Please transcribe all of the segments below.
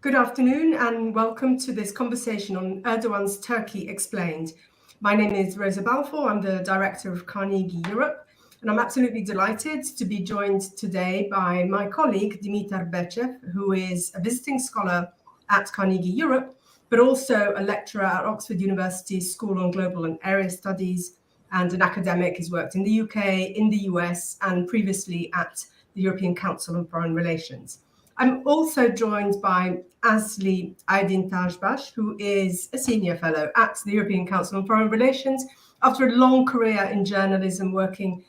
Good afternoon and welcome to this conversation on Erdoğan's Turkey Explained. My name is Rosa Balfour, I'm the director of Carnegie Europe, and I'm absolutely delighted to be joined today by my colleague Dimitar Bechev, who is a visiting scholar at Carnegie Europe, but also a lecturer at Oxford University School on Global and Area Studies, and an academic. He's worked in the UK, in the US, and previously at the European Council on Foreign Relations. I'm also joined by Asli Aydıntaşbaş, who is a senior fellow at the European Council on Foreign Relations after a long career in journalism, working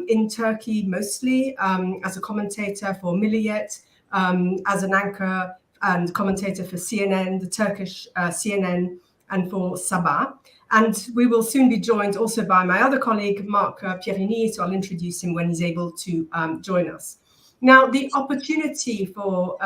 in Turkey mostly as a commentator for Milliyet, as an anchor and commentator for CNN, the Turkish CNN, and for Sabah. And we will soon be joined also by my other colleague, Marc Pierini, so I'll introduce him when he's able to join us. Now, the opportunity for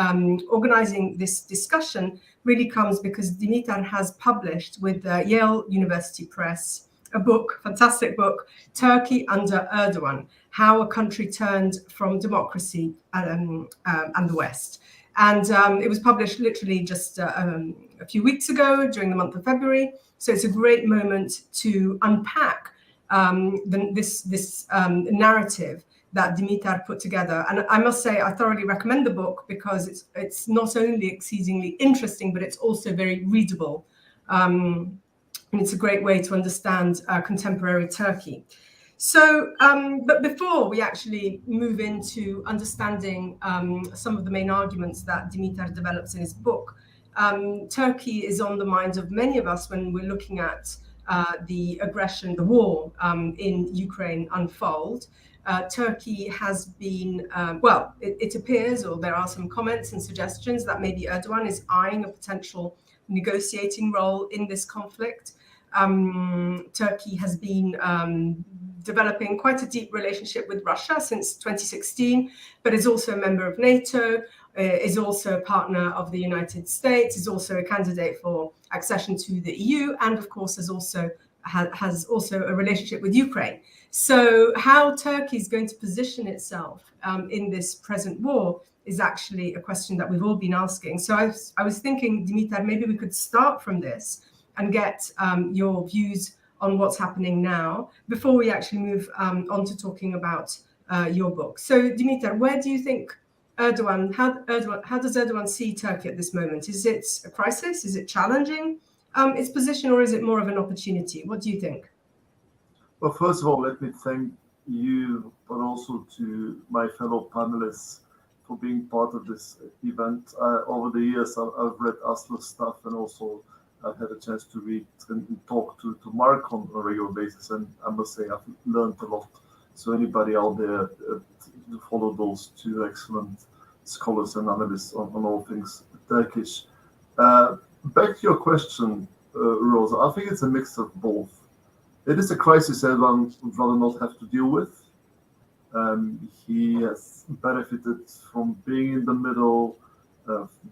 organizing this discussion really comes because Dimitar has published with Yale University Press a book, fantastic book, Turkey Under Erdoğan, How a Country Turned from Democracy and the West. And it was published literally just a few weeks ago during the month of February. So it's a great moment to unpack this narrative that Dimitar put together. And I must say, I thoroughly recommend the book because it's not only exceedingly interesting, but it's also very readable. And it's a great way to understand contemporary Turkey. So, but before we actually move into understanding some of the main arguments that Dimitar develops in his book, Turkey is on the minds of many of us when we're looking at the aggression, the war in Ukraine unfold. Turkey has been, it appears, or there are some comments and suggestions that maybe Erdoğan is eyeing a potential negotiating role in this conflict. Turkey has been developing quite a deep relationship with Russia since 2016, but is also a member of NATO, is also a partner of the United States, is also a candidate for accession to the EU, and of course has also a relationship with Ukraine. So how Turkey is going to position itself in this present war is actually a question that we've all been asking. So I was thinking, Dimitar, maybe we could start from this and get your views on what's happening now before we actually move on to talking about your book. So Dimitar, where do you think how does Erdoğan see Turkey at this moment? Is it a crisis? Is it challenging its position, or is it more of an opportunity? What do you think? Well, first of all, let me thank you, but also to my fellow panelists for being part of this event. Over the years, I've read Asli's stuff, and also I've had a chance to read and talk to Marc on a regular basis, and I must say I've learned a lot. So anybody out there to follow those two excellent scholars and analysts on all things Turkish. Back to your question, Rosa, I think it's a mix of both. It is a crisis Erdoğan would rather not have to deal with. He has benefited from being in the middle,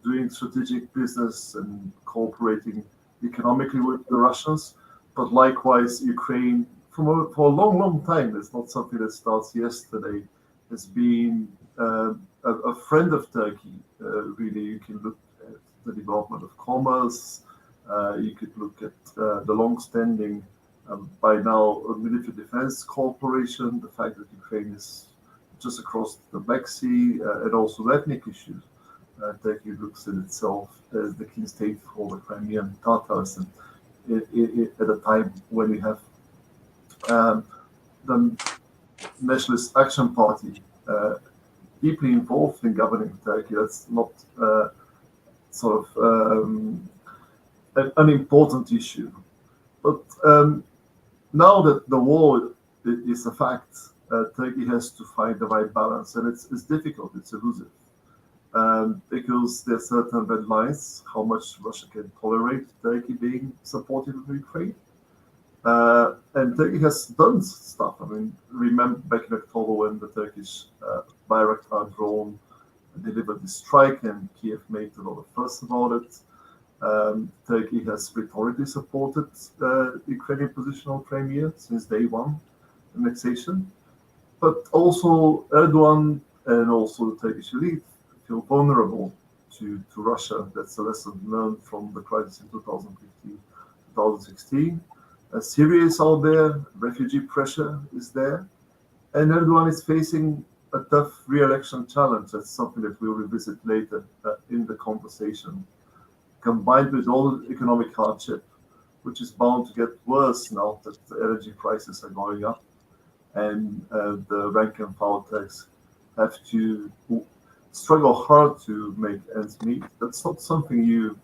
doing strategic business and cooperating economically with the Russians. But likewise, Ukraine, for a long time, it's not something that starts yesterday, has been a friend of Turkey. Really, you can look at the development of commerce. You could look at the long-standing, by now, military defense cooperation, the fact that Ukraine is just across the Black Sea, and also ethnic issues. Turkey looks at itself as the king state for the Crimean Tatars, and at a time when you have the Nationalist Action Party deeply involved in governing Turkey. That's not an important issue. But now that the war is a fact, Turkey has to find the right balance, and it's difficult, it's elusive, because there are certain red lines, how much Russia can tolerate Turkey being supportive of Ukraine. And Turkey has done stuff. I mean, remember back in October when the Turkish Bayraktar drone delivered the strike and Kiev made a lot of fuss about it. Turkey has rhetorically supported the Ukrainian position on Crimea since day one, annexation. But also Erdoğan and also the Turkish elite feel vulnerable to Russia. That's a lesson learned from the crisis in 2015, 2016. Syria is out there, refugee pressure is there, and Erdoğan is facing a tough re-election challenge. That's something that we'll revisit later in the conversation. Combined with all the economic hardship, which is bound to get worse now that the energy prices are going up, and the rank and file tax have to struggle hard to make ends meet. That's not something you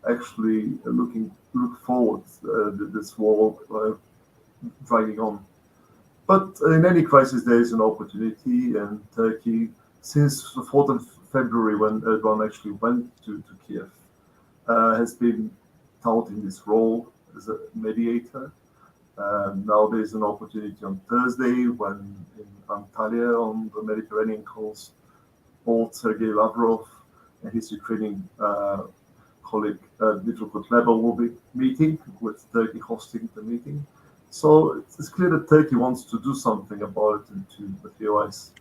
actually look forward this war dragging on. But in any crisis, there is an opportunity, and Turkey, since the 4th of February, when Erdoğan actually went to Kiev, has been touting this role as a mediator. Now there's an opportunity on Thursday when in Antalya on the Mediterranean coast, both Sergei Lavrov and his Ukrainian colleague Dimitar Bechev will be meeting, with Turkey hosting the meeting. So it's clear that Turkey wants to do something about it and to materialize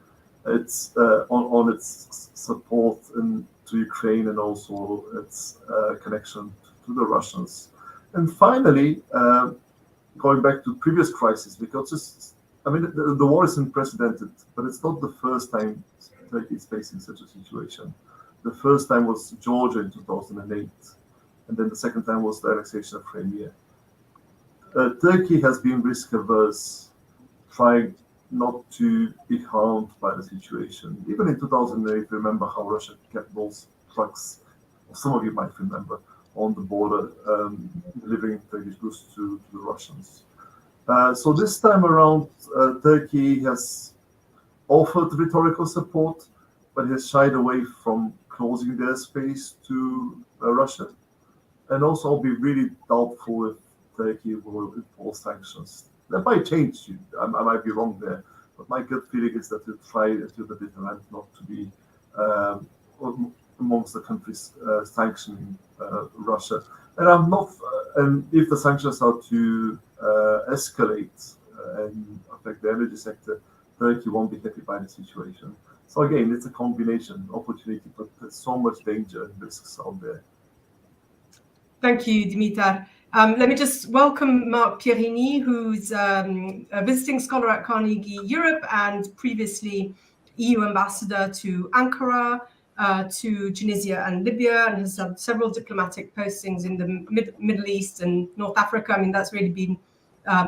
its on its support to Ukraine, and also its connection to the Russians. And finally, going back to previous crises, because the war is unprecedented, but it's not the first time Turkey is facing such a situation. The first time was Georgia in 2008, and then the second time was the annexation of Crimea. Turkey has been risk averse, trying not to be harmed by the situation. Even in 2008, remember how Russia kept those trucks, or some of you might remember, on the border, delivering Turkish goods to the Russians. So this time around, Turkey has offered rhetorical support, but has shied away from closing their space to Russia. And also, I'll be really doubtful if Turkey will impose sanctions. That might change. I might be wrong there, but my gut feeling is that they'll try until the bitter end not to be amongst the countries sanctioning Russia. And I'm not. And if the sanctions are to escalate and affect the energy sector, Turkey won't be happy by the situation. So again, it's a combination opportunity, but there's so much danger and risks out there. Thank you, Dimitar. Let me just welcome Marc Pierini, who's a visiting scholar at Carnegie Europe and previously EU ambassador to Ankara, to Tunisia and Libya, and has had several diplomatic postings in the Middle East and North Africa. I mean, that's really been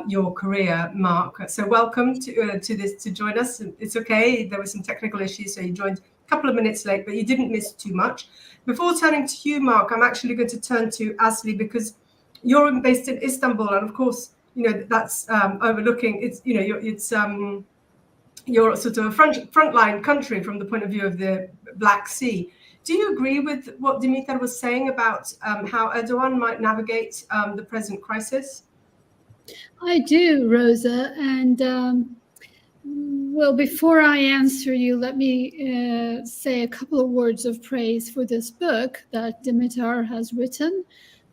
your career, Marc. So welcome to join us. It's okay, there were some technical issues, so you joined a couple of minutes late, but you didn't miss too much. Before turning to you, Marc, I'm actually going to turn to Asli, because you're based in Istanbul, and of course, that's overlooking. You're sort of a frontline country from the point of view of the Black Sea. Do you agree with what Dimitar was saying about how Erdoğan might navigate the present crisis? I do, Rosa, and well, before I answer you, let me say a couple of words of praise for this book that Dimitar has written.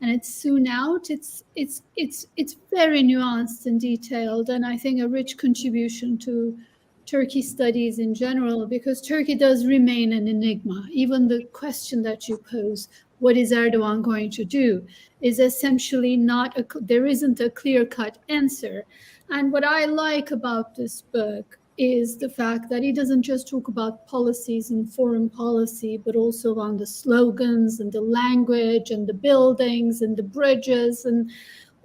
And it's soon out. It's very nuanced and detailed, and I think a rich contribution to Turkey studies in general, because Turkey does remain an enigma. Even the question that you pose, what is Erdoğan going to do, is essentially there isn't a clear-cut answer. And what I like about this book is the fact that he doesn't just talk about policies and foreign policy, but also on the slogans and the language and the buildings and the bridges and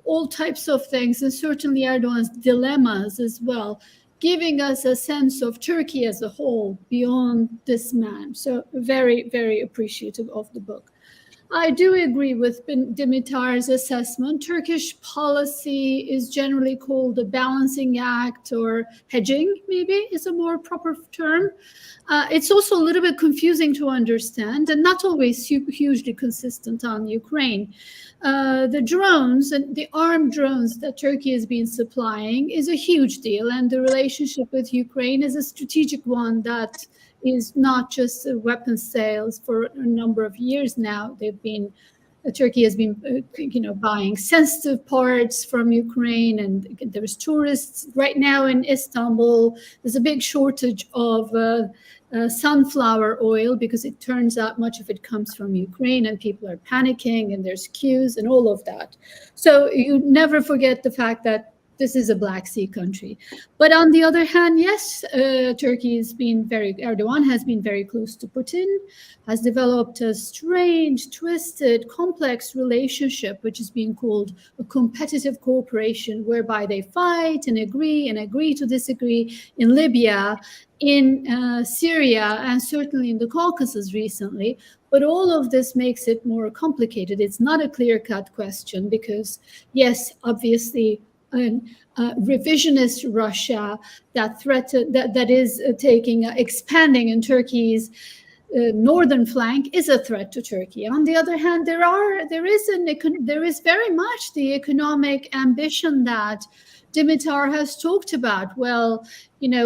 all types of things, and certainly Erdoğan's dilemmas as well, giving us a sense of Turkey as a whole beyond this man. So very, very appreciative of the book. I do agree with Dimitar's assessment. Turkish policy is generally called a balancing act, or hedging, maybe is a more proper term. It's also a little bit confusing to understand and not always hugely consistent on Ukraine. The drones and the armed drones that Turkey has been supplying is a huge deal, and the relationship with Ukraine is a strategic one that is not just weapons sales. For a number of years now, Turkey has been, buying sensitive parts from Ukraine, and there's tourists right now in Istanbul. There's a big shortage of sunflower oil, because it turns out much of it comes from Ukraine and people are panicking and there's queues and all of that. So you never forget the fact that this is a Black Sea country. But on the other hand, yes, Erdoğan has been very close to Putin, has developed a strange, twisted, complex relationship, which is being called a competitive cooperation, whereby they fight and agree to disagree in Libya, in Syria, and certainly in the Caucasus recently. But all of this makes it more complicated. It's not a clear-cut question because, yes, obviously, revisionist Russia that is expanding in Turkey's northern flank is a threat to Turkey. On the other hand, there is very much the economic ambition that Dimitar has talked about. Well,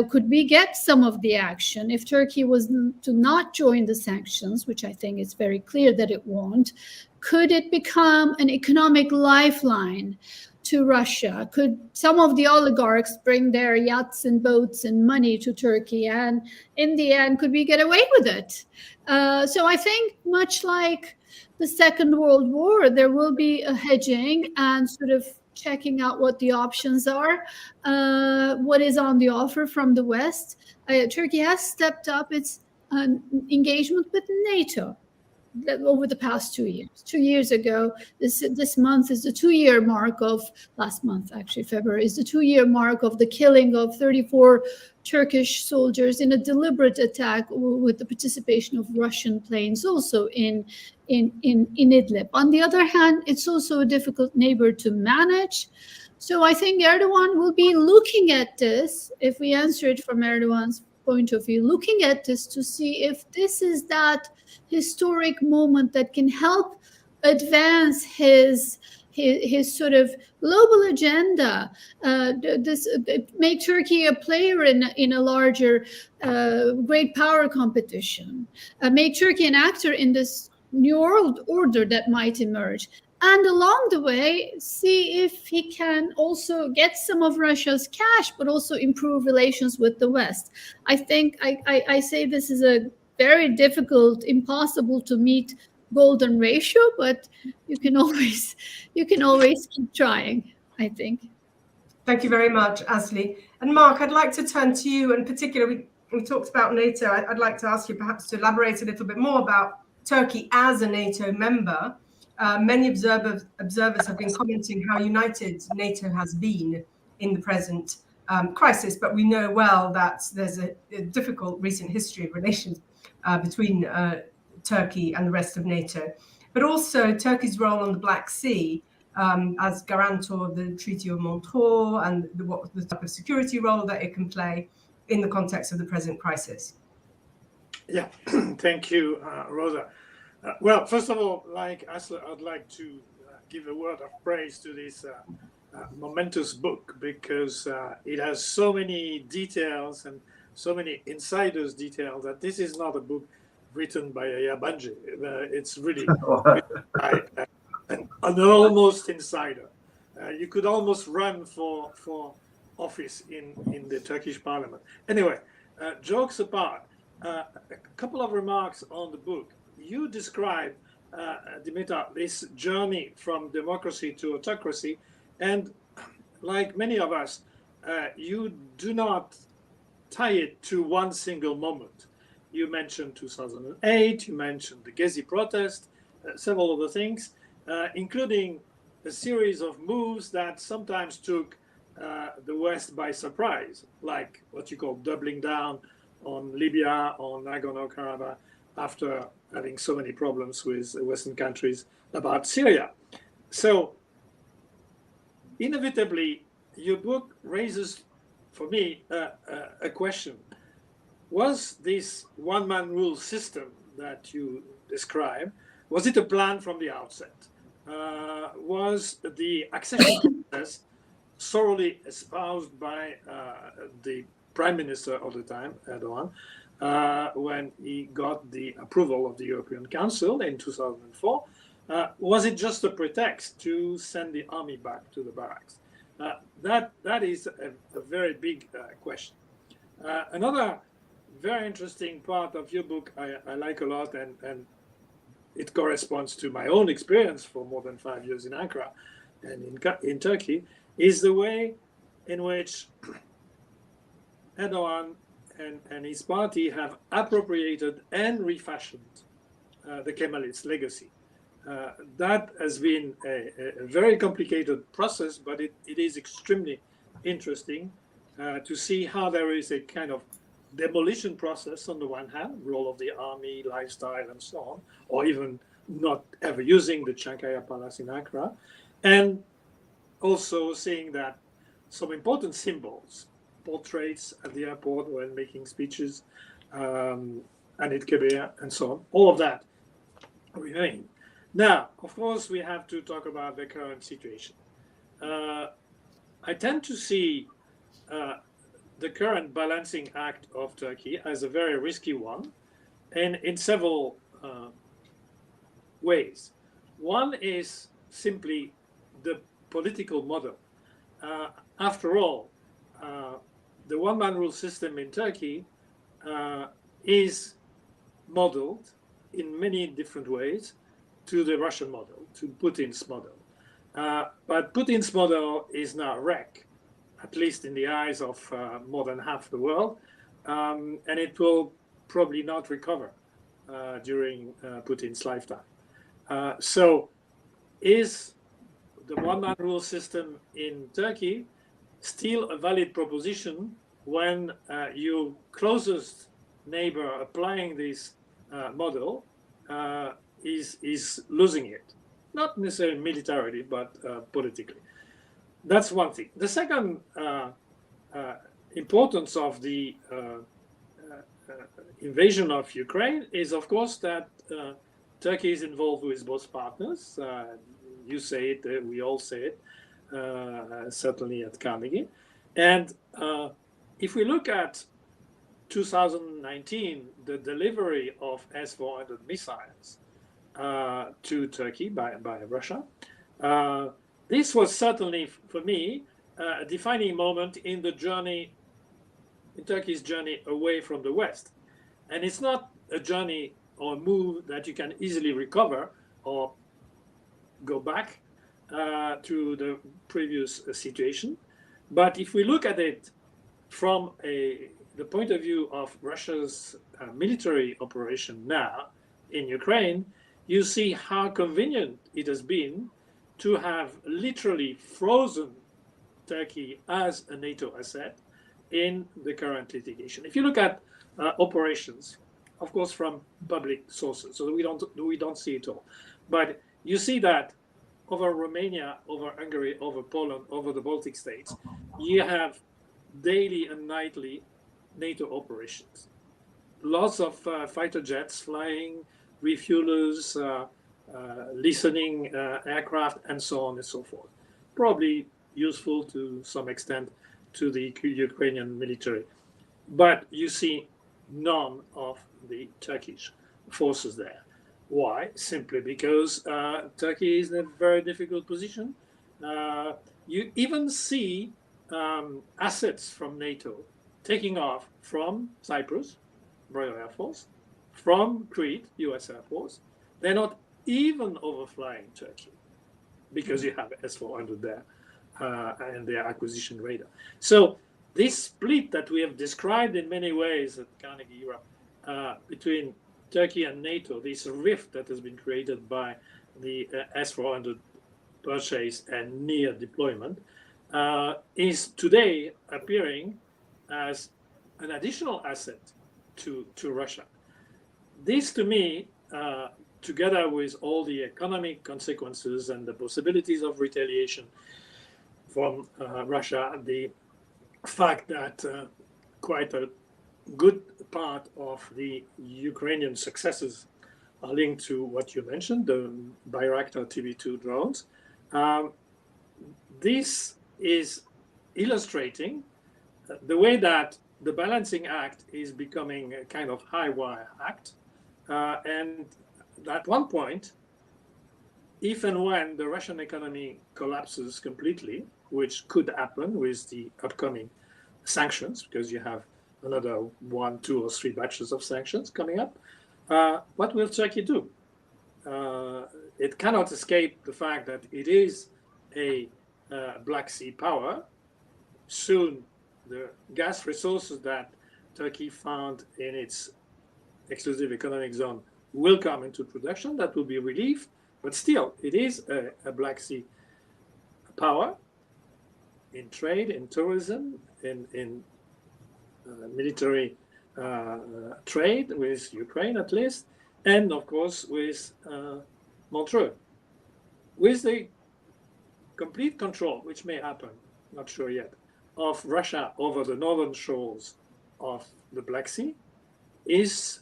could we get some of the action if Turkey was to not join the sanctions, which I think is very clear that it won't? Could it become an economic lifeline to Russia? Could some of the oligarchs bring their yachts and boats and money to Turkey? And in the end, could we get away with it? So I think much like the Second World War, there will be a hedging and sort of checking out what the options are, what is on the offer from the West. Turkey has stepped up its engagement with NATO over the past 2 years. 2 years ago, this month is the 2-year mark of, last month actually, February, is the 2-year mark of the killing of 34 Turkish soldiers in a deliberate attack with the participation of Russian planes also in Idlib. On the other hand, it's also a difficult neighbor to manage. So I think Erdoğan will be looking at this, if we answer it from Erdoğan's point of view, looking at this to see if this is that historic moment that can help advance his sort of global agenda, make Turkey a player in a larger great power competition, make Turkey an actor in this new world order that might emerge. And along the way, see if he can also get some of Russia's cash, but also improve relations with the West. I think I say this is a very difficult, impossible to meet golden ratio, but you can always keep trying, I think. Thank you very much, Asli. And Marc, I'd like to turn to you in particular. We talked about NATO. I'd like to ask you perhaps to elaborate a little bit more about Turkey as a NATO member. Many observers have been commenting how united NATO has been in the present crisis, but we know well that there's a difficult recent history of relations between Turkey and the rest of NATO, but also Turkey's role on the Black Sea as guarantor of the Treaty of Montreux and the type of security role that it can play in the context of the present crisis. Yeah, thank you, Rosa. Well, first of all, like Asli, I'd like to give a word of praise to this momentous book because it has so many details and so many insiders' details that this is not a book written by a Yabancı. It's really by an almost insider. You could almost run for office in the Turkish parliament. Anyway, jokes apart, a couple of remarks on the book. You describe, Dimitar, this journey from democracy to autocracy, and like many of us, you do not tie it to one single moment. You mentioned 2008, you mentioned the Gezi protest, several other things, including a series of moves that sometimes took the West by surprise, like what you call doubling down on Libya, on Nagorno-Karabakh, after having so many problems with Western countries about Syria. So inevitably, your book raises, for me, a question. Was this one-man rule system that you describe, was it a plan from the outset? Was the accession process thoroughly espoused by the Prime Minister of the time, Erdoğan, when he got the approval of the European Council in 2004? Was it just a pretext to send the army back to the barracks? That is a very big question. Another very interesting part of your book I like a lot, and it corresponds to my own experience for more than 5 years in Ankara and in Turkey, is the way in which Erdoğan and his party have appropriated and refashioned the Kemalist legacy. That has been a very complicated process, but it is extremely interesting to see how there is a kind of demolition process on the one hand, role of the army, lifestyle, and so on, or even not ever using the Çankaya Palace in Ankara, and also seeing that some important symbols, portraits at the airport when making speeches, Anıt Kebir, and so on, all of that remain. Now, of course, we have to talk about the current situation. I tend to see the current balancing act of Turkey as a very risky one, and in several ways. One is simply the political model. After all, the one-man rule system in Turkey is modeled in many different ways to the Russian model, to Putin's model. But Putin's model is now a wreck, at least in the eyes of more than half the world, and it will probably not recover during Putin's lifetime. So is the one-man rule system in Turkey still a valid proposition when your closest neighbor applying this model is losing it? Not necessarily militarily, but politically. That's one thing. The second importance of the invasion of Ukraine is, of course, that Turkey is involved with both partners. You say it, we all say it, certainly at Carnegie. And if we look at 2019, the delivery of S-400 missiles to Turkey by Russia, this was certainly, for me, a defining moment in the journey, in Turkey's journey away from the West. And it's not a journey or a move that you can easily recover or go back to the previous situation. But if we look at it from the point of view of Russia's military operation now in Ukraine, you see how convenient it has been to have literally frozen Turkey as a NATO asset in the current litigation. If you look at operations, of course, from public sources, so we don't see it all, but you see that over Romania, over Hungary, over Poland, over the Baltic states, you have daily and nightly NATO operations. Lots of fighter jets flying, refuelers, listening aircraft, and so on and so forth. Probably useful to some extent to the Ukrainian military. But you see none of the Turkish forces there. Why? Simply because Turkey is in a very difficult position. You even see assets from NATO taking off from Cyprus, Royal Air Force, from Crete, US Air Force. They're not even overflying Turkey because you have S-400 there and their acquisition radar. So this split that we have described in many ways at Carnegie Europe between Turkey and NATO, this rift that has been created by the S-400 purchase and near deployment, is today appearing as an additional asset to Russia. This, to me, together with all the economic consequences and the possibilities of retaliation from Russia, the fact that quite a good part of the Ukrainian successes are linked to what you mentioned, the Bayraktar TB2 drones. This is illustrating the way that the balancing act is becoming a kind of high wire act. And at one point, if and when the Russian economy collapses completely, which could happen with the upcoming sanctions, because you have another 1, 2, or 3 batches of sanctions coming up. What will Turkey do? It cannot escape the fact that it is a Black Sea power. Soon, the gas resources that Turkey found in its exclusive economic zone will come into production. That will be relief, but still, it is a Black Sea power in trade, in tourism, in military trade with Ukraine at least, and of course with Montreux. With the complete control, which may happen, not sure yet, of Russia over the northern shores of the Black Sea, is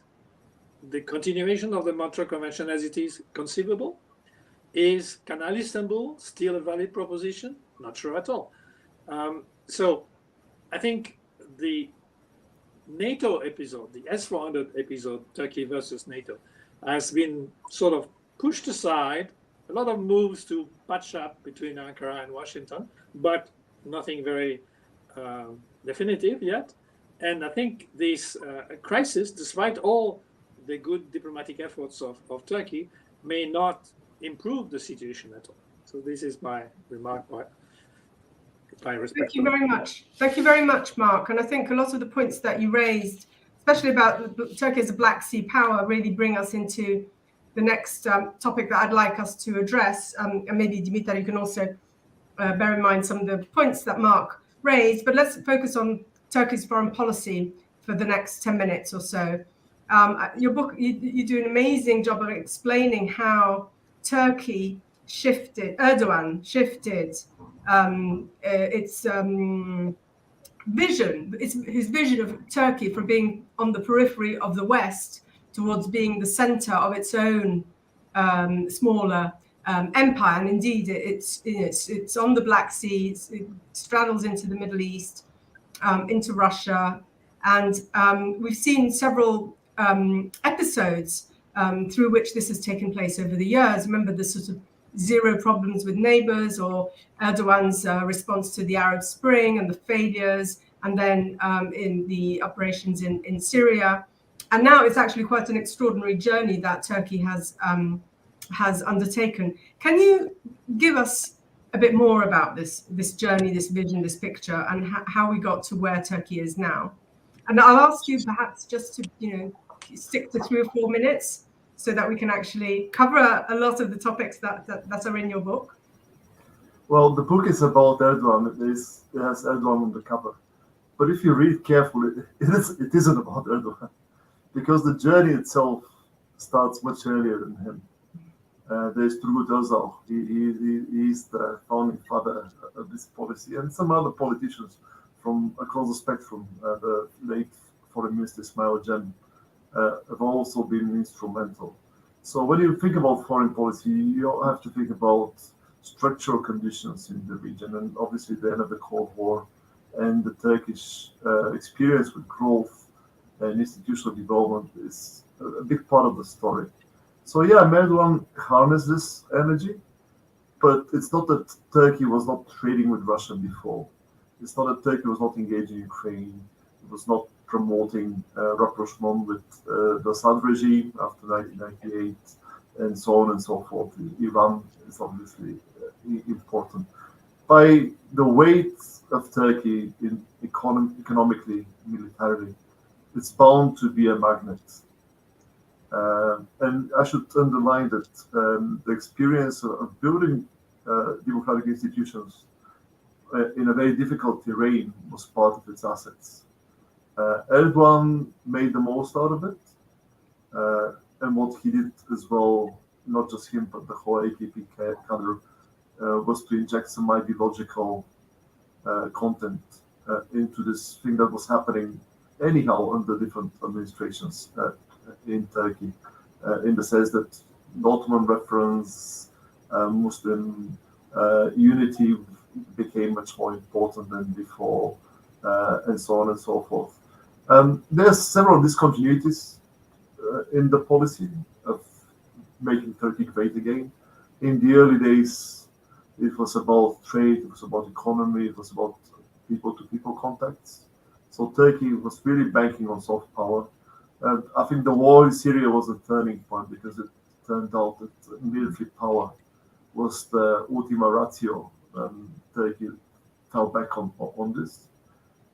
the continuation of the Montreux Convention as it is conceivable? Is Canal Istanbul still a valid proposition? Not sure at all. So I think the NATO episode, the S-400 episode, Turkey versus NATO, has been sort of pushed aside. A lot of moves to patch up between Ankara and Washington, but nothing very definitive yet. And I think this crisis, despite all the good diplomatic efforts of Turkey, may not improve the situation at all. So this is my remark. Thank you very much. Thank you very much, Marc. And I think a lot of the points that you raised, especially about Turkey as a Black Sea power, really bring us into the next topic that I'd like us to address. And maybe, Dimitar, you can also bear in mind some of the points that Marc raised. But let's focus on Turkey's foreign policy for the next 10 minutes or so. Your book, you do an amazing job of explaining how Turkey Erdoğan shifted its vision, his vision of Turkey from being on the periphery of the West towards being the center of its own smaller empire. And indeed, it's on the Black Sea, it straddles into the Middle East, into Russia. And we've seen several episodes through which this has taken place over the years. Remember the sort of zero problems with neighbors, or Erdogan's response to the Arab Spring and the failures, and then in the operations in Syria. And now it's actually quite an extraordinary journey that Turkey has undertaken. Can you give us a bit more about this journey, this vision, this picture, and how we got to where Turkey is now? And I'll ask you perhaps just to stick to 3 or 4 minutes, so that we can actually cover a lot of the topics that are in your book. Well, the book is about Erdoğan. It has Erdoğan on the cover. But if you read carefully, it isn't about Erdoğan, because the journey itself starts much earlier than him. There's Turgut Özal. He's the founding father of this policy, and some other politicians from across the spectrum. The late Foreign Minister Ismail Cem have also been instrumental. So when you think about foreign policy, you have to think about structural conditions in the region, and obviously the end of the Cold War and the Turkish experience with growth and institutional development is a big part of the story. So yeah, Erdoğan harnessed this energy, but it's not that Turkey was not trading with Russia before. It's not that Turkey was not engaging Ukraine. It was not promoting rapprochement with the Assad regime after 1998, and so on and so forth. Iran is obviously important. By the weight of Turkey in economically, militarily, it's bound to be a magnet. And I should underline that the experience of building democratic institutions in a very difficult terrain was part of its assets. Erdoğan made the most out of it, and what he did as well, not just him, but the whole AKP cadre, was to inject some ideological content into this thing that was happening anyhow under different administrations in Turkey, in the sense that the Ottoman reference, Muslim unity became much more important than before, and so on and so forth. There are several discontinuities in the policy of making Turkey great again. In the early days, it was about trade, it was about economy, it was about people-to-people contacts. So Turkey was really banking on soft power. And I think the war in Syria was a turning point because it turned out that military power was the ultima ratio. Turkey fell back on this.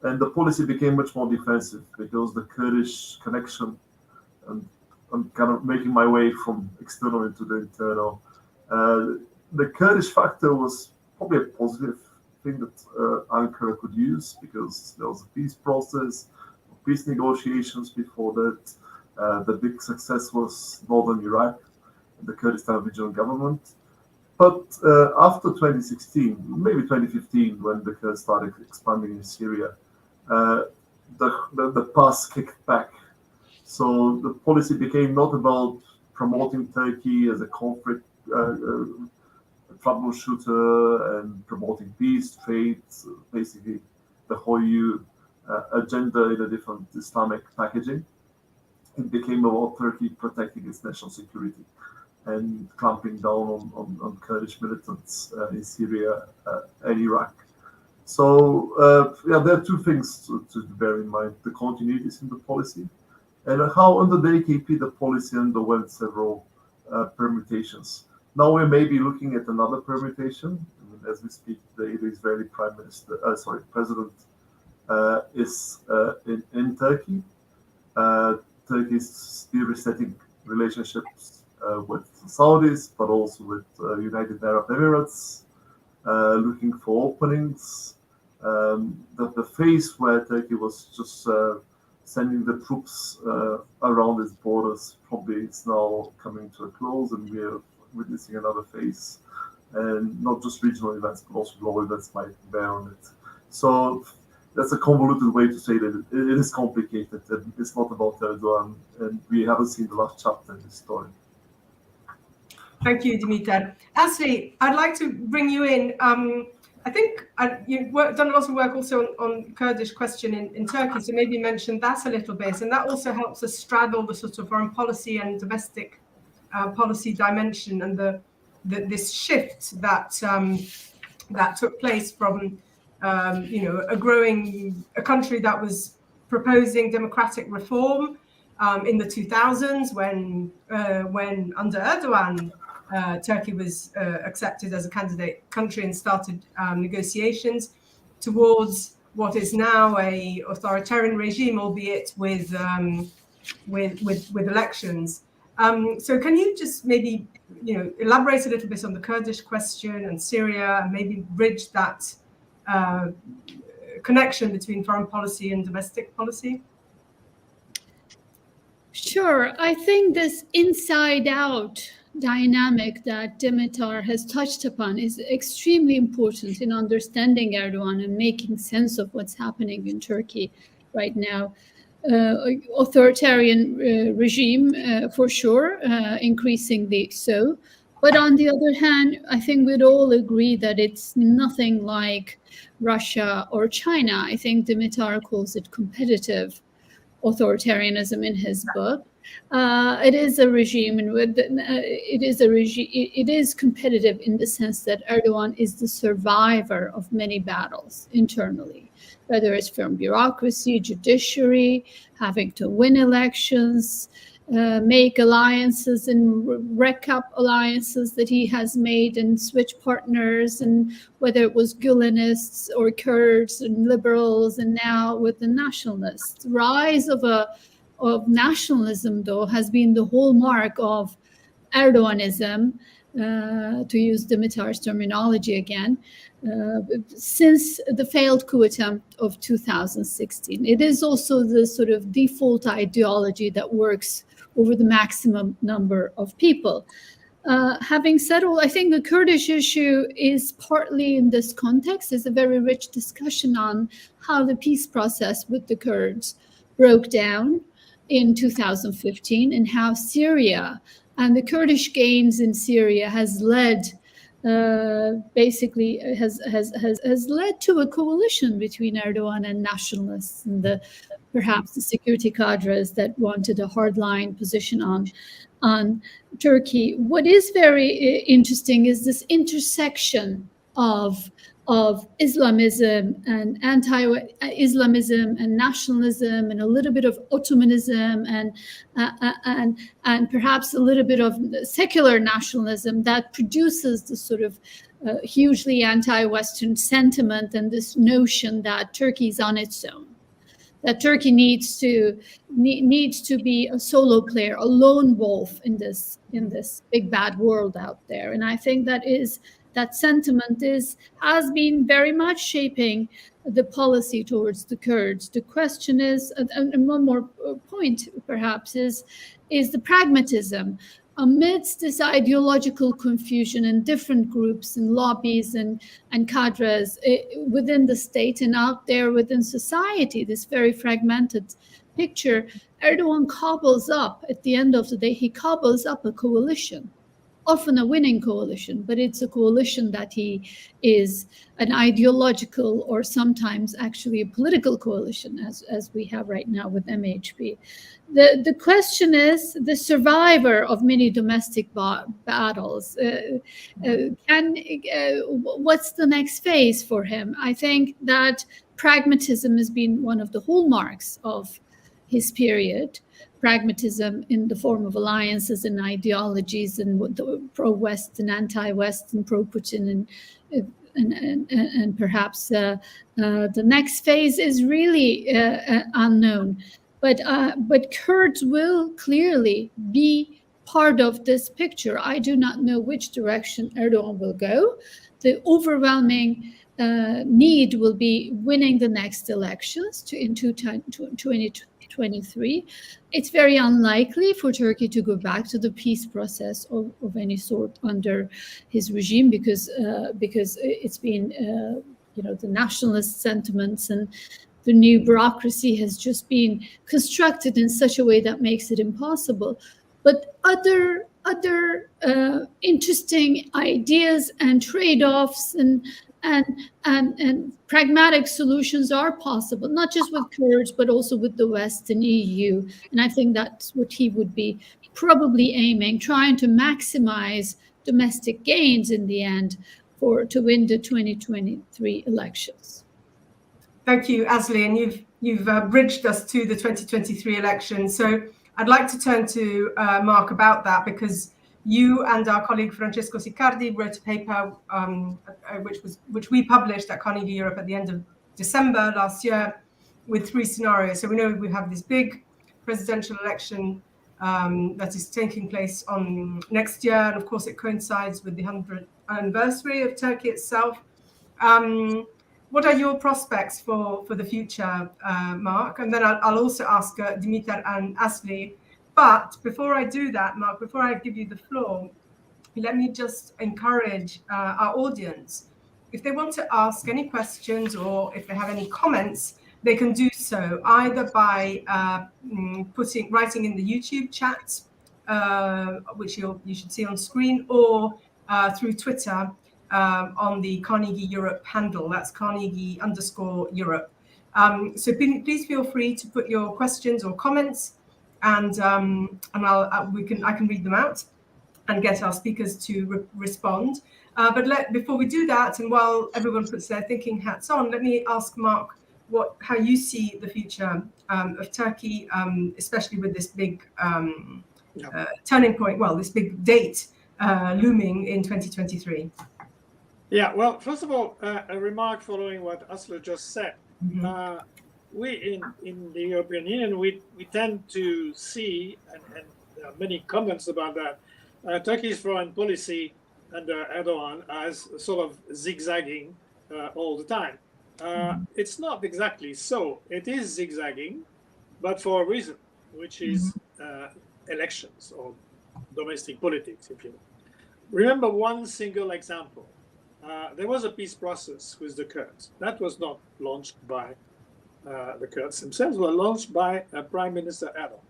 And the policy became much more defensive because the Kurdish connection and kind of making my way from external into the internal. The Kurdish factor was probably a positive thing that Ankara could use because there was a peace process, peace negotiations before that. The big success was northern Iraq, the Kurdistan regional government. But after 2016, maybe 2015, when the Kurds started expanding in Syria, the past kicked back. So the policy became not about promoting Turkey as a conflict troubleshooter and promoting peace, trade, basically the whole EU agenda in a different Islamic packaging. It became about Turkey protecting its national security and clamping down on Kurdish militants in Syria and Iraq. So there are two things to bear in mind: the continuities in the policy, and how under the AKP the policy underwent several permutations. Now we may be looking at another permutation. I mean, as we speak today, the Israeli president is in Turkey. Turkey is still resetting relationships with Saudis, but also with United Arab Emirates, looking for openings. The phase where Turkey was just sending the troops around its borders probably is now coming to a close, and we are witnessing another phase. And not just regional events, but also global events might bear on it. So that's a convoluted way to say that it is complicated, and it's not about Erdoğan, and we haven't seen the last chapter in this story. Thank you, Dimitar. Asli, I'd like to bring you in. I think you've done a lot of work also on Kurdish question in Turkey, so maybe mention that a little bit, and that also helps us straddle the sort of foreign policy and domestic policy dimension, and this shift that took place from a country that was proposing democratic reform in the 2000s when under Erdoğan Turkey was accepted as a candidate country and started negotiations towards what is now a authoritarian regime, albeit with elections. So can you just maybe elaborate a little bit on the Kurdish question and Syria, and maybe bridge that connection between foreign policy and domestic policy? Sure. I think this inside-out dynamic that Dimitar has touched upon is extremely important in understanding Erdoğan and making sense of what's happening in Turkey right now. Authoritarian regime, for sure, increasingly so. But on the other hand, I think we'd all agree that it's nothing like Russia or China. I think Dimitar calls it competitive authoritarianism in his book. It is a regime, and it is competitive in the sense that Erdoğan is the survivor of many battles internally, whether it's from bureaucracy, judiciary, having to win elections, make alliances and wreck up alliances that he has made and switch partners, and whether it was Gülenists or Kurds and liberals, and now with the nationalists. Rise of nationalism, though, has been the hallmark of Erdoğanism, to use Dimitar's terminology again, since the failed coup attempt of 2016. It is also the sort of default ideology that works over the maximum number of people. Having said all, I think the Kurdish issue is partly in this context. There's a very rich discussion on how the peace process with the Kurds broke down in 2015, and how Syria and the Kurdish gains in Syria has led has led to a coalition between Erdoğan and nationalists and perhaps the security cadres that wanted a hardline position on Turkey. What is very interesting is this intersection of Islamism and anti-Islamism and nationalism and a little bit of Ottomanism and perhaps a little bit of secular nationalism that produces this sort of hugely anti-Western sentiment and this notion that Turkey is on its own, that Turkey needs to be a solo player, a lone wolf in this big bad world out there. And I think that sentiment has been very much shaping the policy towards the Kurds. The question is, and one more point perhaps, is the pragmatism amidst this ideological confusion in different groups and lobbies and cadres within the state and out there within society, this very fragmented picture. Erdoğan cobbles up, at the end of the day, he cobbles up a coalition, often a winning coalition, but it's a coalition that he is an ideological or sometimes actually a political coalition, as we have right now with MHP. The question is the survivor of many domestic battles. What's the next phase for him? I think that pragmatism has been one of the hallmarks of his period. Pragmatism in the form of alliances and ideologies and pro-West and anti-West and pro-Putin and perhaps the next phase is really unknown. But Kurds will clearly be part of this picture. I do not know which direction Erdoğan will go. The overwhelming need will be winning the next elections in 2023. It's very unlikely for Turkey to go back to the peace process of any sort under his regime because it's been the nationalist sentiments and the new bureaucracy has just been constructed in such a way that makes it impossible. But other interesting ideas and trade-offs and pragmatic solutions are possible, not just with Kurds, but also with the West and EU. And I think that's what he would be probably aiming, trying to maximize domestic gains in the end to win the 2023 elections. Thank you, Asli, and you've bridged us to the 2023 election. So I'd like to turn to Marc about that, because you and our colleague Francesco Siccardi wrote a paper which we published at Carnegie Europe at the end of December last year with 3 scenarios. So we know we have this big presidential election that is taking place on next year, and of course it coincides with the 100th anniversary of Turkey itself. What are your prospects for the future, Marc? And then I'll also ask Dimitar and Asli. But before I do that, Marc, before I give you the floor, let me just encourage our audience. If they want to ask any questions or if they have any comments, they can do so either by writing in the YouTube chat, which you should see on screen, or through Twitter on the Carnegie Europe handle. That's Carnegie_Europe. So please feel free to put your questions or comments, and I can read them out and get our speakers to respond. But before we do that, and while everyone puts their thinking hats on, let me ask Marc how you see the future of Turkey, especially with this big turning point. Well, this big date looming in 2023. Yeah. Well, first of all, a remark following what Asli just said. Mm-hmm. We in the European Union, we tend to see, and there are many comments about that, Turkey's foreign policy under Erdoğan as sort of zigzagging all the time. It's not exactly so. It is zigzagging, but for a reason, which is elections or domestic politics, if you will. Remember one single example. There was a peace process with the Kurds. That was not launched by the Kurds themselves, were launched by Prime Minister Erdoğan.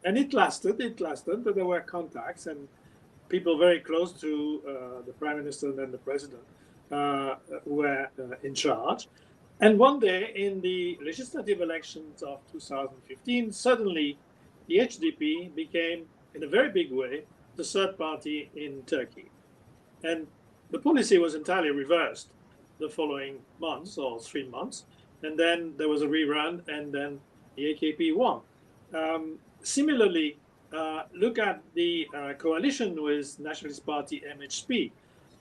And it lasted, but there were contacts and people very close to the Prime Minister and then the President were in charge. And one day in the legislative elections of 2015, suddenly the HDP became, in a very big way, the third party in Turkey. And the policy was entirely reversed the following months or 3 months, and then there was a rerun, and then the AKP won. Similarly, look at the coalition with Nationalist Party MHP.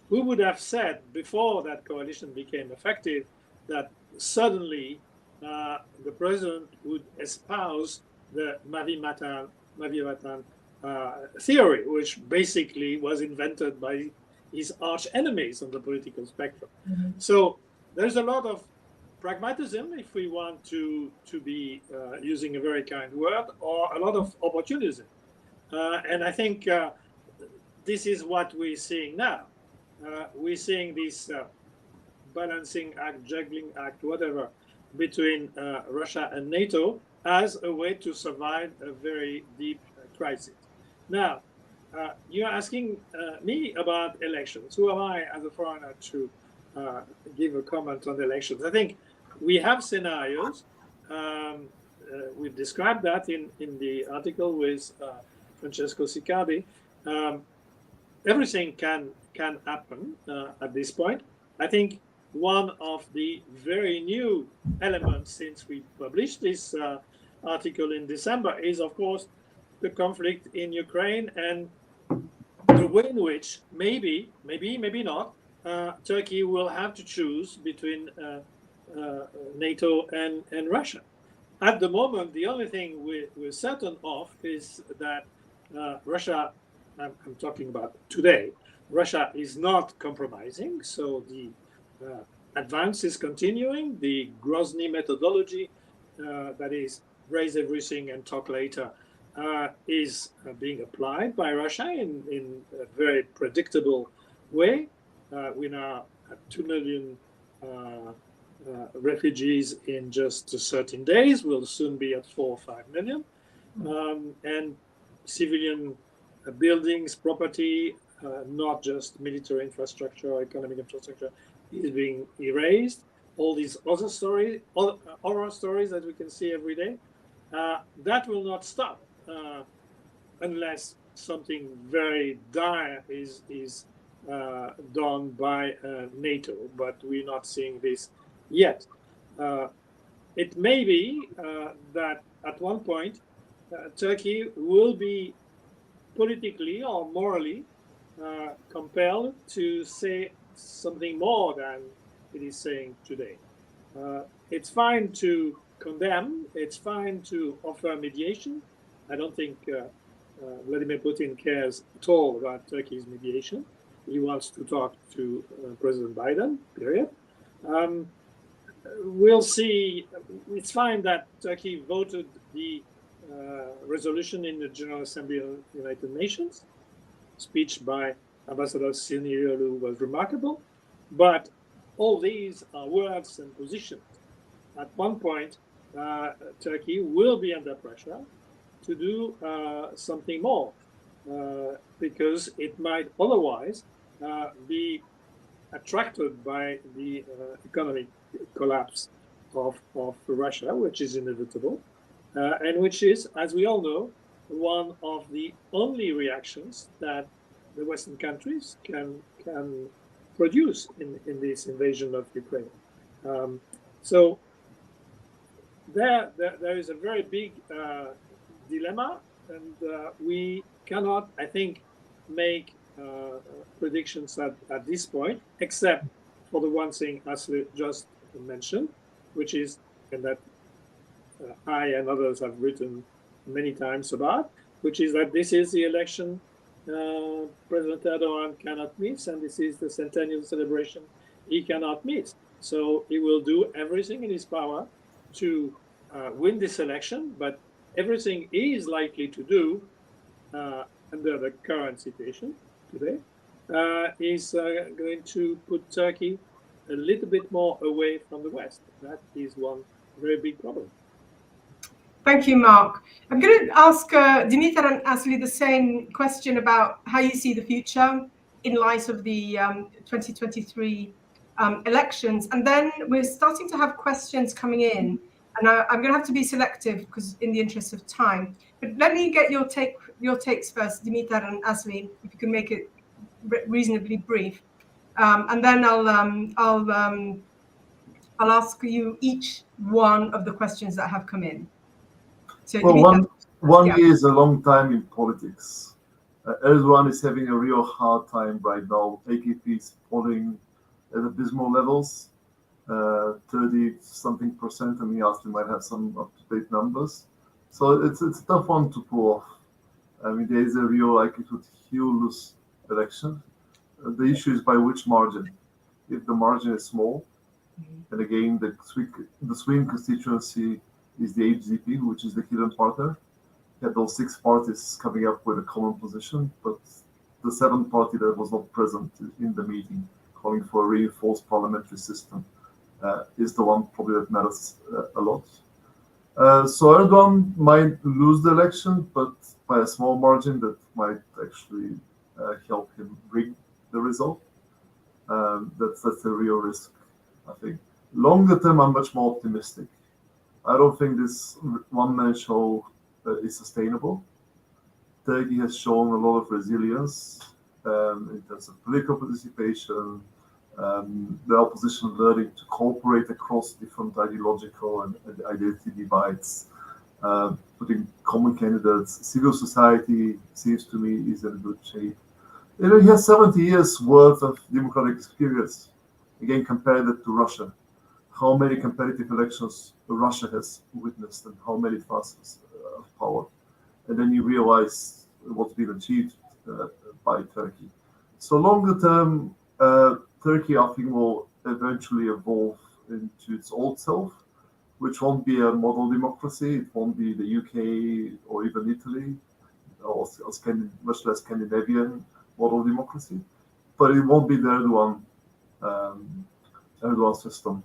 Who would have said before that coalition became effective that suddenly the president would espouse the Mavi Vatan theory, which basically was invented by his arch enemies on the political spectrum. Mm-hmm. So there's a lot of pragmatism, if we want to be using a very kind word, or a lot of opportunism. And I think this is what we're seeing now. We're seeing this balancing act, juggling act, whatever, between Russia and NATO as a way to survive a very deep crisis. Now, you're asking me about elections. Who am I as a foreigner to give a comment on the elections? I think we have scenarios. We've described that in the article with Francesco Siccardi. Everything can happen at this point. I think one of the very new elements since we published this article in December is, of course, the conflict in Ukraine and the way in which maybe not, Turkey will have to choose between NATO and Russia. At the moment, the only thing we're certain of is that Russia, I'm talking about today, Russia is not compromising, so the advance is continuing. The Grozny methodology, that is, raise everything and talk later, is being applied by Russia in a very predictable way. We now have 2 million refugees in just 13 days. We'll soon be at 4 or 5 million. And civilian buildings, property, not just military infrastructure or economic infrastructure, is being erased. All these other stories, horror stories that we can see every day, that will not stop unless something very dire is done by NATO. But we're not seeing this yet. It may be that at one point Turkey will be politically or morally compelled to say something more than it is saying today. It's fine to condemn, it's fine to offer mediation. I don't think Vladimir Putin cares at all about Turkey's mediation. He wants to talk to President Biden, period. We'll see. It's fine that Turkey voted the resolution in the General Assembly of the United Nations. Speech by Ambassador Sinirolu was remarkable, but all these are words and positions. At one point, Turkey will be under pressure to do something more, because it might otherwise be attracted by the economic collapse of Russia, which is inevitable, and which is, as we all know, one of the only reactions that the Western countries can produce in this invasion of Ukraine. So there is a very big dilemma, and we cannot, I think, make predictions at this point, except for the one thing Asli just mentioned, which is, and that I and others have written many times about, which is that this is the election President Erdoğan cannot miss, and this is the centennial celebration he cannot miss. So he will do everything in his power to win this election, but everything he is likely to do under the current situation today is going to put Turkey a little bit more away from the West. That is one very big problem. Thank you, Marc. I'm going to ask Dimitar and Asli the same question about how you see the future in light of the 2023 elections. And then we're starting to have questions coming in. And I'm going to have to be selective because in the interest of time. But let me get your takes first, Dimitar and Asli, if you can make it reasonably brief. and then I'll ask you each one of the questions that have come in. So well, one yeah. year is a long time in politics. Erdoğan is having a real hard time right now. AKP is falling at abysmal levels, 30-something%. I mean, Asli might have some up-to-date numbers. So it's a tough one to pull off. I mean, there is a real likelihood he'll lose election. The issue is by which margin. If the margin is small, and again, the swing constituency is the HDP, which is the hidden partner. You had those 6 parties coming up with a common position, but the 7th party that was not present in the meeting, calling for a reinforced parliamentary system, is the one probably that matters a lot. So Erdoğan might lose the election, but by a small margin that might actually help him rig the result. That's a real risk, I think. Longer term, I'm much more optimistic. I don't think this one-man show is sustainable. Turkey has shown a lot of resilience in terms of political participation, the opposition learning to cooperate across different ideological and identity divides, putting common candidates. Civil society seems to me is in good shape. You know, he has 70 years worth of democratic experience. Again, compare that to Russia. How many competitive elections Russia has witnessed and how many fasts of power. And then you realize what's been achieved by Turkey. So longer term, Turkey, I think, will eventually evolve into its old self, which won't be a model democracy. It won't be the UK or even Italy, or much less Scandinavian model democracy. But it won't be the Erdoğan system.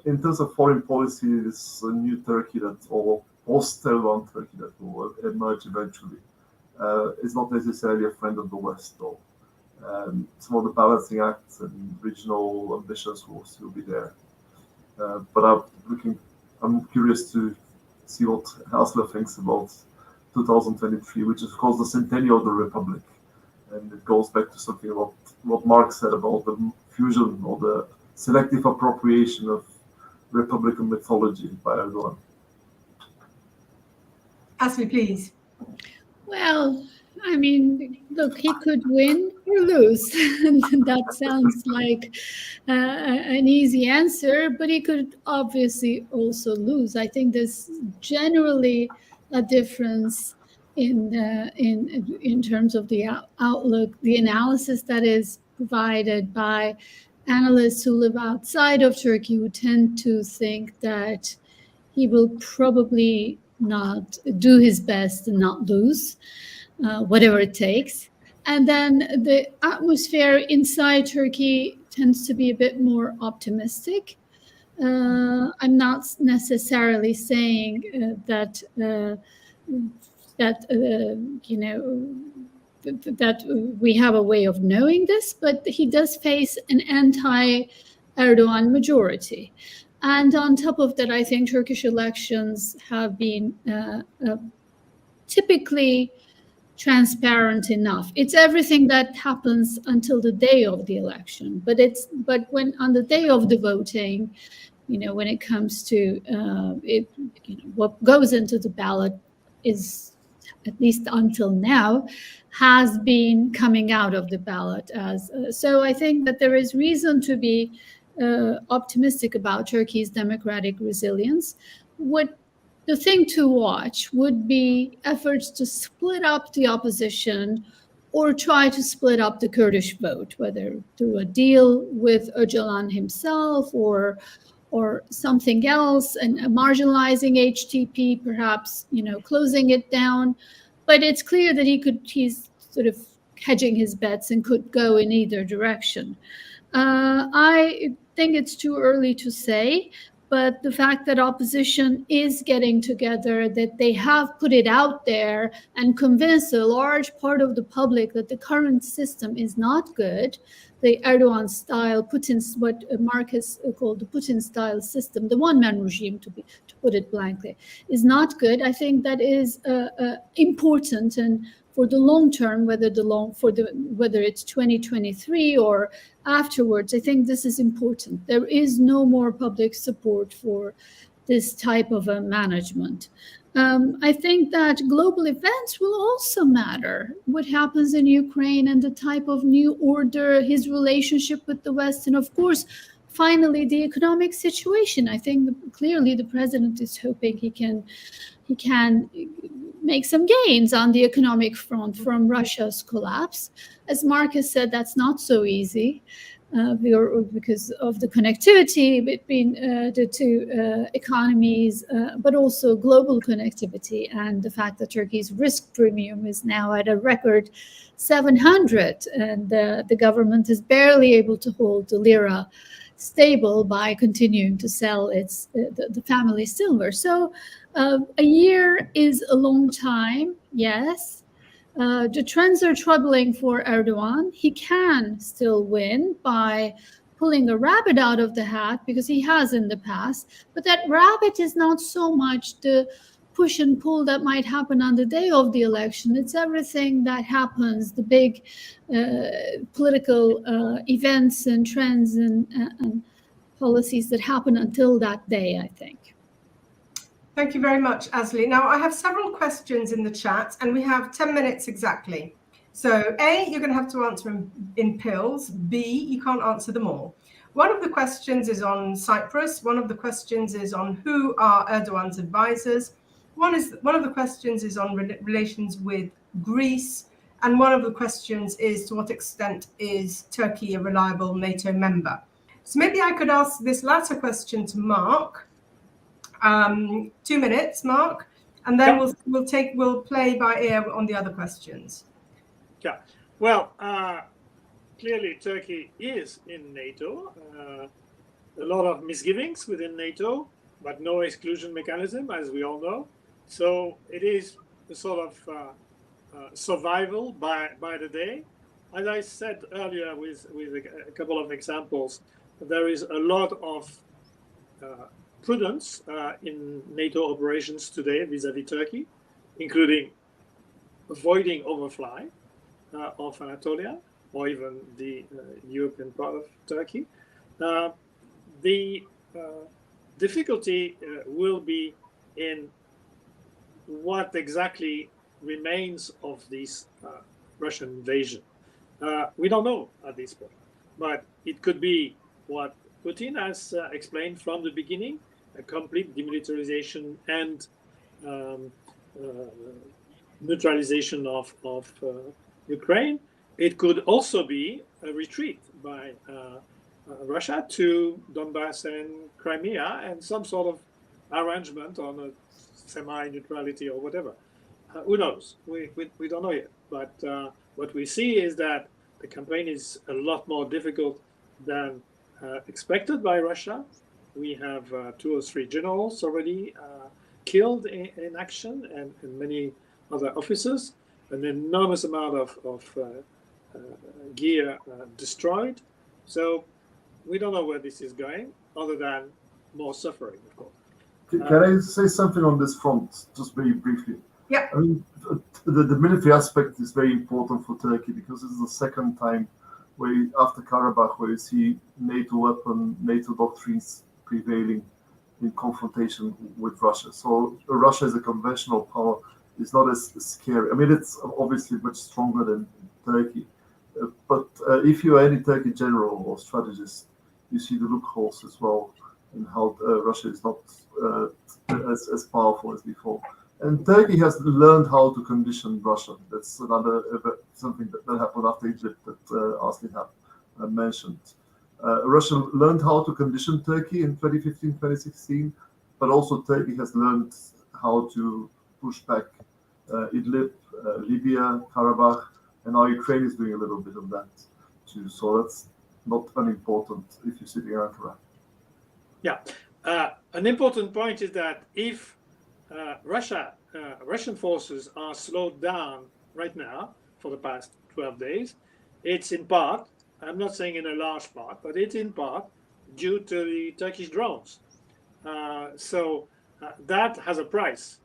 In terms of foreign policy, it's a new Turkey or post-Erdoğan Turkey that will emerge eventually. It's not necessarily a friend of the West, though. Some of the balancing acts and regional ambitions will still be there. But I'm curious to see what Asli thinks about 2023, which is, of course, the centennial of the Republic. And it goes back to something about what Marc said about the fusion or the selective appropriation of Republican mythology by Erdoğan. Asli, please. Well, I mean, look, he could win or lose. That sounds like an easy answer, but he could obviously also lose. I think there's generally a difference in terms of the outlook, the analysis that is provided by analysts who live outside of Turkey, who tend to think that he will probably not do his best and not lose, whatever it takes. And then the atmosphere inside Turkey tends to be a bit more optimistic. I'm not necessarily saying that we have a way of knowing this, but he does face an anti-Erdoğan majority. And on top of that, I think Turkish elections have been typically transparent enough. It's everything that happens until the day of the election, but when on the day of the voting, when it comes to what goes into the ballot is, at least until now, has been coming out of the ballot so I think that there is reason to be optimistic about Turkey's democratic resilience. The thing to watch would be efforts to split up the opposition or try to split up the Kurdish vote, whether through a deal with Öcalan himself or something else, and marginalizing HDP, perhaps, closing it down. But it's clear that he's sort of hedging his bets and could go in either direction. I think it's too early to say, but the fact that opposition is getting together, that they have put it out there and convinced a large part of the public that the current system is not good, the Erdoğan style, what Marc has called the Putin style system, the one-man regime, to put it blankly, is not good. I think that is important, and for the long term, whether it's 2023 or afterwards. I think this is important. There is no more public support for this type of a management. I think that global events will also matter. What happens in Ukraine and the type of new order, his relationship with the West, and of course, finally, the economic situation. I think clearly the president is hoping he can make some gains on the economic front from Russia's collapse. As Marc has said, that's not so easy. Because of the connectivity between the two economies, but also global connectivity and the fact that Turkey's risk premium is now at a record 700, and the government is barely able to hold the lira stable by continuing to sell the family silver. So a year is a long time, yes. The trends are troubling for Erdoğan. He can still win by pulling a rabbit out of the hat, because he has in the past. But that rabbit is not so much the push and pull that might happen on the day of the election. It's everything that happens, the big political events and trends and policies that happen until that day, I think. Thank you very much, Asli. Now, I have several questions in the chat, and we have 10 minutes exactly. So, A, you're going to have to answer in pills. B, you can't answer them all. One of the questions is on Cyprus. One of the questions is on who are Erdoğan's advisors. One of the questions is on relations with Greece. And one of the questions is, to what extent is Turkey a reliable NATO member? So maybe I could ask this latter question to Marc. 2 minutes, Marc, and then we'll play by ear on the other questions. Yeah, well, clearly Turkey is in NATO. A lot of misgivings within NATO, but no exclusion mechanism, as we all know. So it is a sort of survival by the day. As I said earlier, with a couple of examples, there is a lot of prudence in NATO operations today vis-à-vis Turkey, including avoiding overfly of Anatolia or even the European part of Turkey. The difficulty will be in what exactly remains of this Russian invasion. We don't know at this point, but it could be what Putin has explained from the beginning: a complete demilitarization and neutralization of Ukraine. It could also be a retreat by Russia to Donbass and Crimea, and some sort of arrangement on a semi-neutrality or whatever. Who knows? We don't know yet. But what we see is that the campaign is a lot more difficult than expected by Russia. We have 2 or 3 generals already killed in action, and many other officers. An enormous amount of gear destroyed. So we don't know where this is going, other than more suffering, of course. Can I say something on this front, just very briefly? Yeah. I mean, the military aspect is very important for Turkey, because this is the second time after Karabakh where you see NATO doctrines prevailing in confrontation with Russia. So Russia as a conventional power is not as scary. I mean, it's obviously much stronger than Turkey. But if you're any Turkey general or strategist, you see the loopholes as well in how Russia is not as powerful as before. And Turkey has learned how to condition Russia. That's another something that happened after Egypt that Asli had mentioned. Russia learned how to condition Turkey in 2015, 2016, but also Turkey has learned how to push back Idlib, Libya, Karabakh, and now Ukraine is doing a little bit of that too. So that's not unimportant if you sit in Ankara. Yeah, an important point is that if Russian forces are slowed down right now for the past 12 days, it's in part, I'm not saying in a large part, but it's in part due to the Turkish drones. So that has a price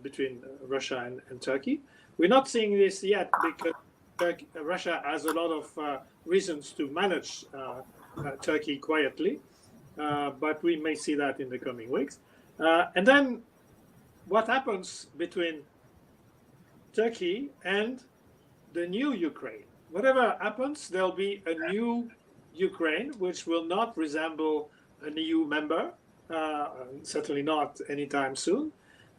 between Russia and Turkey. We're not seeing this yet because Russia has a lot of reasons to manage Turkey quietly, but we may see that in the coming weeks. And then what happens between Turkey and the new Ukraine? Whatever happens, there'll be a new Ukraine, which will not resemble an EU member, certainly not anytime soon.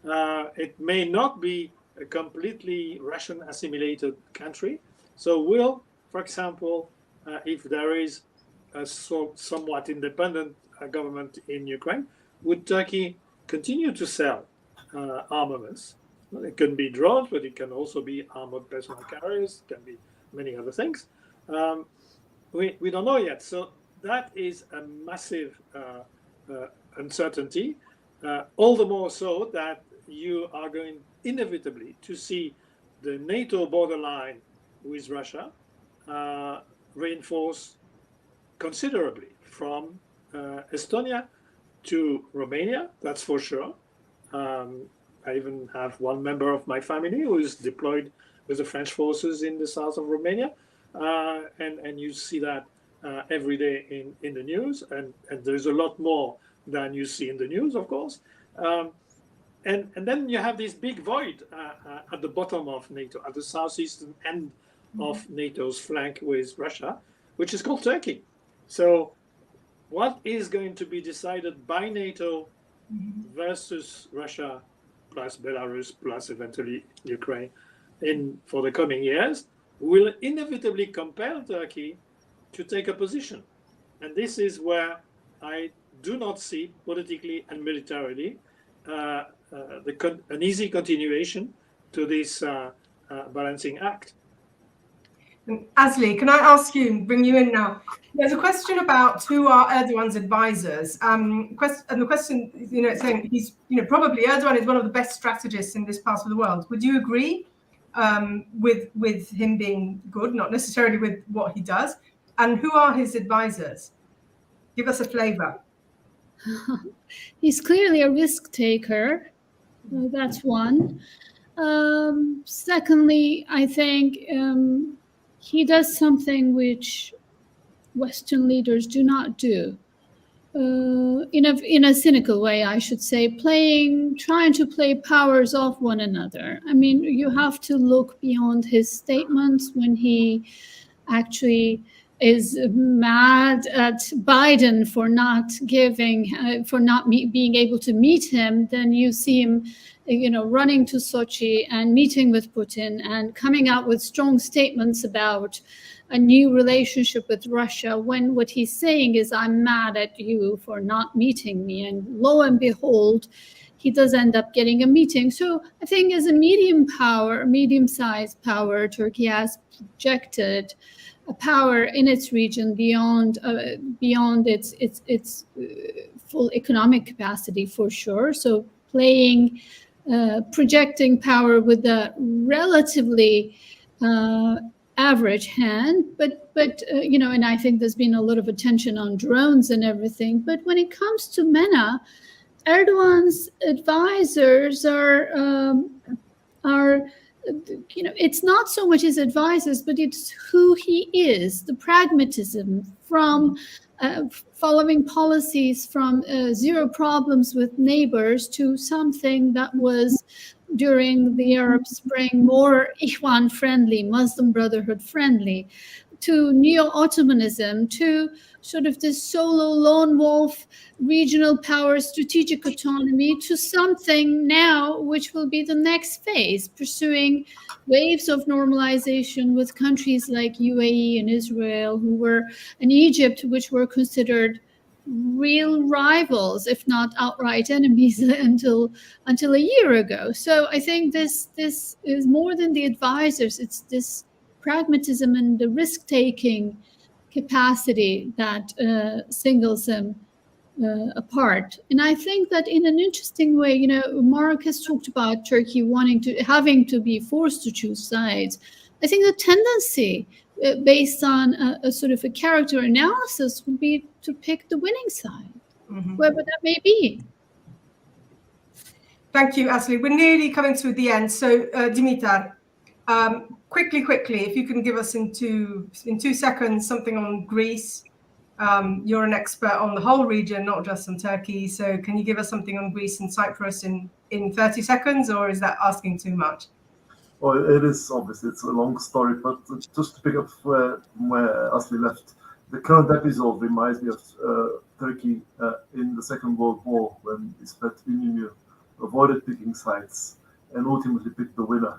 It may not be a completely Russian assimilated country. So will, for example, if there is a somewhat independent government in Ukraine, would Turkey continue to sell armaments? Well, it can be drones, but it can also be armored personnel carriers, it can be many other things. We don't know yet. So that is a massive uncertainty, all the more so that you are going inevitably to see the NATO borderline with Russia reinforced considerably from Estonia to Romania, that's for sure. I even have one member of my family who is deployed with the French forces in the south of Romania. And you see that every day in the news. And there's a lot more than you see in the news, of course. And then you have this big void at the bottom of NATO, at the southeastern end of NATO's flank with Russia, which is called Turkey. So what is going to be decided by NATO versus Russia plus Belarus plus eventually Ukraine for the coming years will inevitably compel Turkey to take a position. And this is where I do not see politically and militarily an easy continuation to this balancing act. Asli, can I ask you, bring you in now? There's a question about who are Erdogan's advisors. And the question, it's saying he's, probably Erdogan is one of the best strategists in this part of the world. Would you agree with him being good, not necessarily with what he does? And who are his advisors? Give us a flavor. He's clearly a risk taker. That's one. Secondly, I think he does something which Western leaders do not do. In a cynical way, I should say, trying to play powers off one another. I mean, you have to look beyond his statements when he actually is mad at Biden for not being able to meet him. Then you see him, running to Sochi and meeting with Putin and coming out with strong statements about a new relationship with Russia, when what he's saying is, I'm mad at you for not meeting me. And lo and behold, he does end up getting a meeting. So I think as a medium-sized power, Turkey has projected a power in its region beyond its full economic capacity, for sure. So projecting power with a relatively average hand, but and I think there's been a lot of attention on drones and everything. But when it comes to MENA, Erdogan's advisors are it's not so much his advisors, but it's who he is, the pragmatism from following policies from zero problems with neighbors to something that was during the Arab Spring more Ikhwan friendly, Muslim Brotherhood friendly, to neo-Ottomanism, to sort of this solo lone wolf regional power, strategic autonomy, to something now which will be the next phase, pursuing waves of normalization with countries like UAE and Israel, and Egypt, which were considered real rivals, if not outright enemies, until a year ago. So I think this is more than the advisors. It's this pragmatism and the risk-taking capacity that singles him apart. And I think that in an interesting way, Marc has talked about Turkey having to be forced to choose sides. I think the tendency, based on a sort of a character analysis, would be to pick the winning side, whoever that may be. Thank you, Asli. We're nearly coming to the end. So, Dimitar, Quickly, if you can give us in 2 seconds something on Greece. You're an expert on the whole region, not just on Turkey. So can you give us something on Greece and Cyprus in 30 seconds, or is that asking too much? Well, it is obviously, it's a long story, but just to pick up where Asli left, the current episode reminds me of Turkey in the Second World War, when İsmet İnönü avoided picking sides and ultimately picked the winner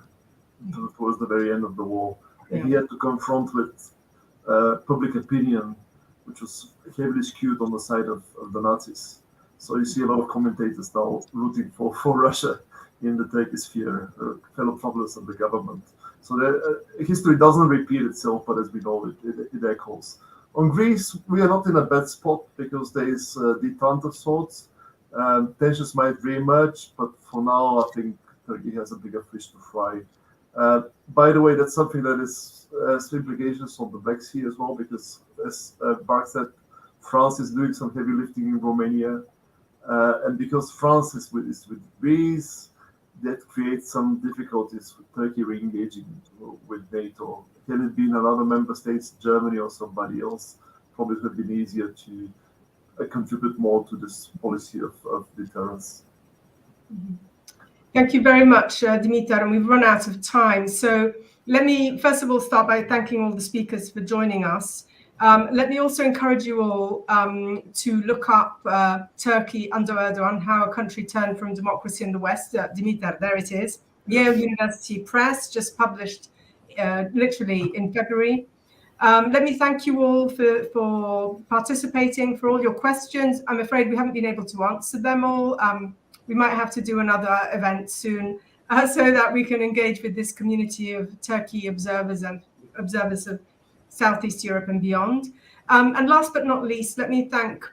towards the very end of the war. And he had to confront with public opinion, which was heavily skewed on the side of the Nazis. So you see a lot of commentators now rooting for Russia in the Turkish sphere, fellow troublers of the government. So history doesn't repeat itself, but as we know, it echoes. On Greece, we are not in a bad spot because there is detente of sorts. Tensions might re-emerge, but for now, I think Turkey has a bigger fish to fry. By the way, that's something that has implications on the Black Sea as well, because as Marc said, France is doing some heavy lifting in Romania. And because France is with Greece, that creates some difficulties with Turkey re-engaging with NATO. Had it been another member state, Germany or somebody else, probably would have been easier to contribute more to this policy of deterrence. Mm-hmm. Thank you very much, Dimitar, and we've run out of time. So let me first of all start by thanking all the speakers for joining us. Let me also encourage you all to look up Turkey under Erdoğan, how a country turned from democracy in the West. Dimitar, there it is. Yale University Press, just published literally in February. Let me thank you all for participating, for all your questions. I'm afraid we haven't been able to answer them all. We might have to do another event soon so that we can engage with this community of Turkey observers and observers of Southeast Europe and beyond. And last but not least, let me thank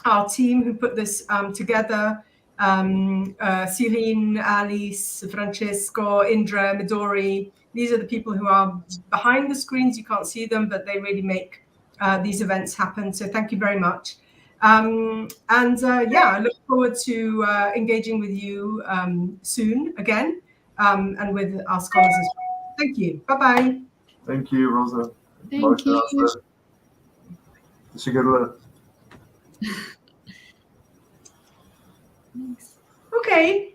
our team who put this together. Cyrine, Alice, Francesco, Indra, Midori. These are the people who are behind the screens. You can't see them, but they really make these events happen. So thank you very much. I look forward to engaging with you soon again and with our scholars as well. Thank you. Bye-bye. Thank you, Rosa. Thank you. Teşekkürler. Okay.